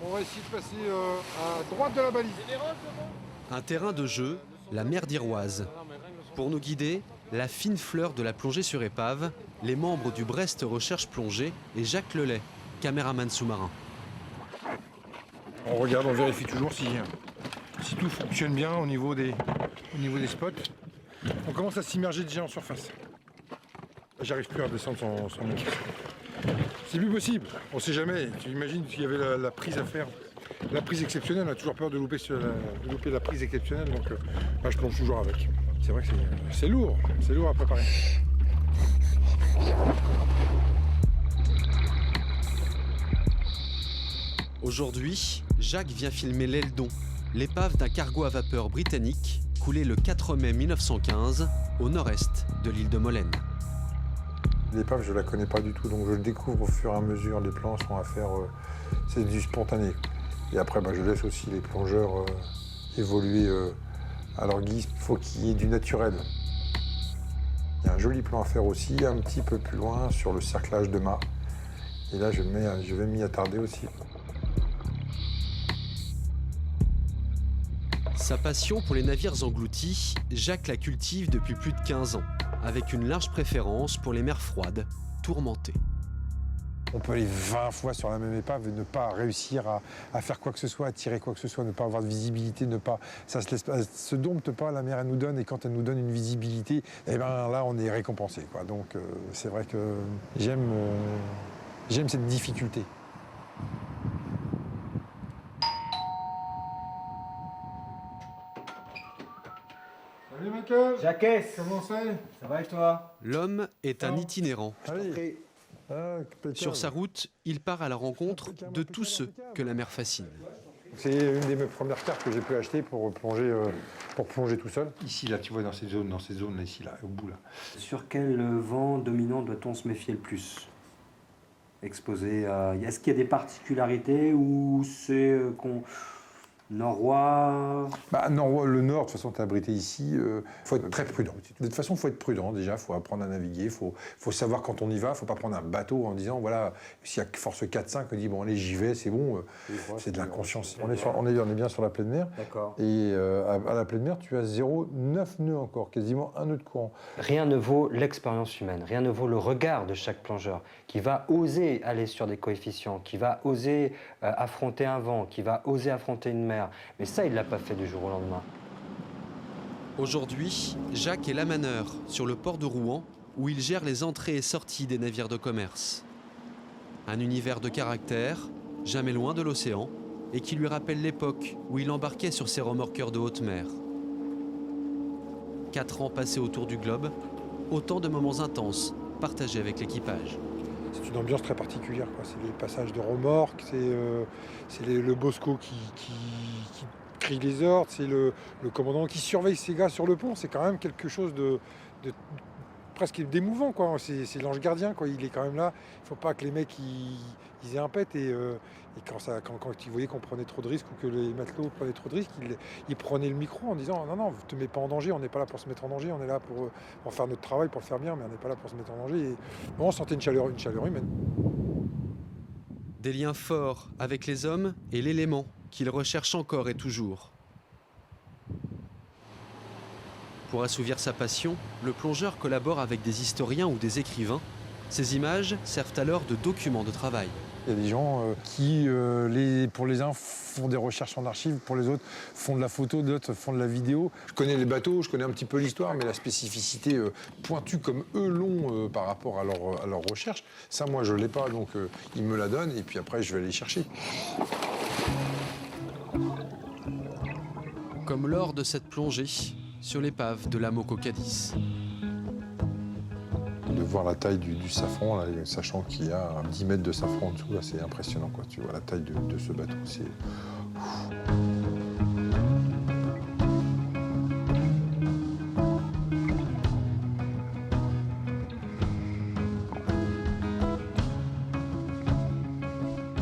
On va essayer de passer à droite de la balise. Un terrain de jeu, la mer d'Iroise. Pour nous guider, la fine fleur de la plongée sur épave, les membres du Brest Recherche Plongée et Jacques Lelay, caméraman sous-marin. On regarde, on vérifie toujours si tout fonctionne bien au niveau des spots. On commence à s'immerger déjà en surface. J'arrive plus à descendre sans mon casque. C'est plus possible, on sait jamais. Tu imagines s'il y avait la prise à faire. La prise exceptionnelle, on a toujours peur de louper la prise exceptionnelle, donc je plonge toujours avec. C'est vrai que c'est lourd à préparer. Aujourd'hui, Jacques vient filmer l'Eldon, l'épave d'un cargo à vapeur britannique coulé le 4 mai 1915 au nord-est de l'île de Molène. L'épave, je ne la connais pas du tout, donc je le découvre au fur et à mesure. Les plans sont à faire, c'est du spontané. Et après, je laisse aussi les plongeurs évoluer à leur guise. Il faut qu'il y ait du naturel. Il y a un joli plan à faire aussi, un petit peu plus loin, sur le cerclage de mât. Et là, je vais m'y attarder aussi. Sa passion pour les navires engloutis, Jacques la cultive depuis plus de 15 ans, avec une large préférence pour les mers froides, tourmentées. On peut aller 20 fois sur la même épave et ne pas réussir à faire quoi que ce soit, à tirer quoi que ce soit, ne pas avoir de visibilité, ça se dompte pas, la mer elle nous donne, et quand elle nous donne une visibilité, là on est récompensé, quoi. Donc c'est vrai que j'aime cette difficulté. Salut Michael. Jacques, Comment c'est? ça va et toi? L'homme est un itinérant. Allez. Sur sa route, il part à la rencontre de tous ceux que la mer fascine. C'est une des mes premières cartes que j'ai pu acheter pour plonger tout seul. Ici, là, tu vois, dans ces zones là, ici, là, au bout, là. Sur quel vent dominant doit-on se méfier le plus? Exposé à... Est-ce qu'il y a des particularités ou c'est qu'on... Norois? Norois, le nord, de toute façon, tu es abrité ici. Il faut être très prudent. De toute façon, il faut être prudent déjà. Il faut apprendre à naviguer. Il faut savoir quand on y va. Il ne faut pas prendre un bateau en disant, voilà, s'il y a force 4-5, on dit, bon, allez, j'y vais, c'est bon. C'est de l'inconscience. On est bien sur la pleine mer. D'accord. Et à la pleine mer, tu as 0,9 nœuds encore, quasiment un nœud de courant. Rien ne vaut l'expérience humaine. Rien ne vaut le regard de chaque plongeur qui va oser aller sur des coefficients, qui va oser affronter un vent, qui va oser affronter une mer. Mais ça, il ne l'a pas fait du jour au lendemain. Aujourd'hui, Jacques est l'amaneur sur le port de Rouen, où il gère les entrées et sorties des navires de commerce. Un univers de caractère, jamais loin de l'océan, et qui lui rappelle l'époque où il embarquait sur ses remorqueurs de haute mer. 4 ans passés autour du globe, autant de moments intenses partagés avec l'équipage. C'est une ambiance très particulière, quoi. C'est les passages de remorques, c'est le Bosco qui crie les ordres, c'est le commandant qui surveille ses gars sur le pont. C'est quand même quelque chose de presque d'émouvant, quoi. C'est l'ange gardien, quoi. Il est quand même là. Il ne faut pas que les mecs ils aient un pet. Et quand ils voyaient qu'on prenait trop de risques ou que les matelots prenaient trop de risques, ils prenaient le micro en disant non, vous ne te mets pas en danger, on n'est pas là pour se mettre en danger, on est là pour faire notre travail, pour le faire bien, mais on n'est pas là pour se mettre en danger. Et on sentait une chaleur humaine. Des liens forts avec les hommes et l'élément qu'il recherche encore et toujours. Pour assouvir sa passion, le plongeur collabore avec des historiens ou des écrivains. Ces images servent alors de documents de travail. Il y a des gens qui, pour les uns, font des recherches en archives, pour les autres, font de la photo, d'autres font de la vidéo. Je connais les bateaux, je connais un petit peu l'histoire, mais la spécificité pointue comme eux l'ont par rapport à leur recherche, ça, moi, je ne l'ai pas, donc ils me la donnent, et puis après, je vais aller chercher. Comme lors de cette plongée sur l'épave de l'Amoco Cadiz. De voir la taille du safran, là, sachant qu'il y a 10 mètres de safran en dessous, là, c'est impressionnant, quoi. Tu vois la taille de ce bateau, c'est...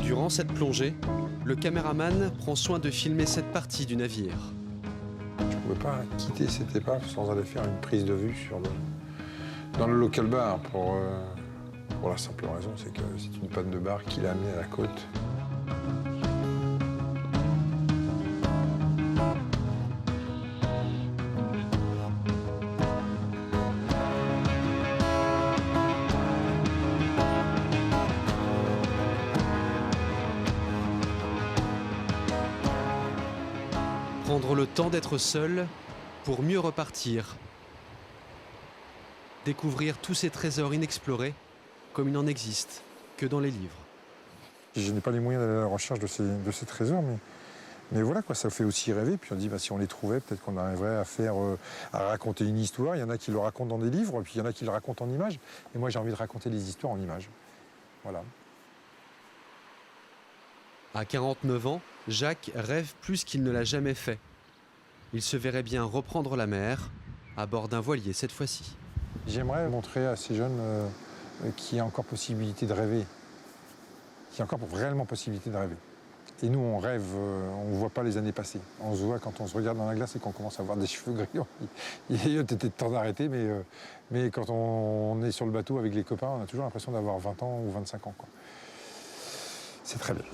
Durant cette plongée, le caméraman prend soin de filmer cette partie du navire. Je ne pouvais pas quitter cette épave sans aller faire une prise de vue dans le local bar pour la simple raison, c'est que c'est une panne de bar qui l'a amené à la côte. Prendre le temps d'être seul pour mieux repartir. Découvrir tous ces trésors inexplorés comme il n'en existe que dans les livres. Je n'ai pas les moyens d'aller à la recherche de ces trésors, mais voilà, quoi, ça fait aussi rêver. Puis on dit, si on les trouvait, peut-être qu'on arriverait à raconter une histoire. Il y en a qui le racontent dans des livres, puis il y en a qui le racontent en images. Et moi, j'ai envie de raconter les histoires en images. Voilà. À 49 ans, Jacques rêve plus qu'il ne l'a jamais fait. Il se verrait bien reprendre la mer, à bord d'un voilier cette fois-ci. J'aimerais montrer à ces jeunes qu'il y a encore possibilité de rêver. Qu'il y a encore réellement possibilité de rêver. Et nous, on rêve, on ne voit pas les années passer. On se voit quand on se regarde dans la glace et qu'on commence à avoir des cheveux gris. Il était temps d'arrêter, mais quand on est sur le bateau avec les copains, on a toujours l'impression d'avoir 20 ans ou 25 ans, quoi. C'est très bien.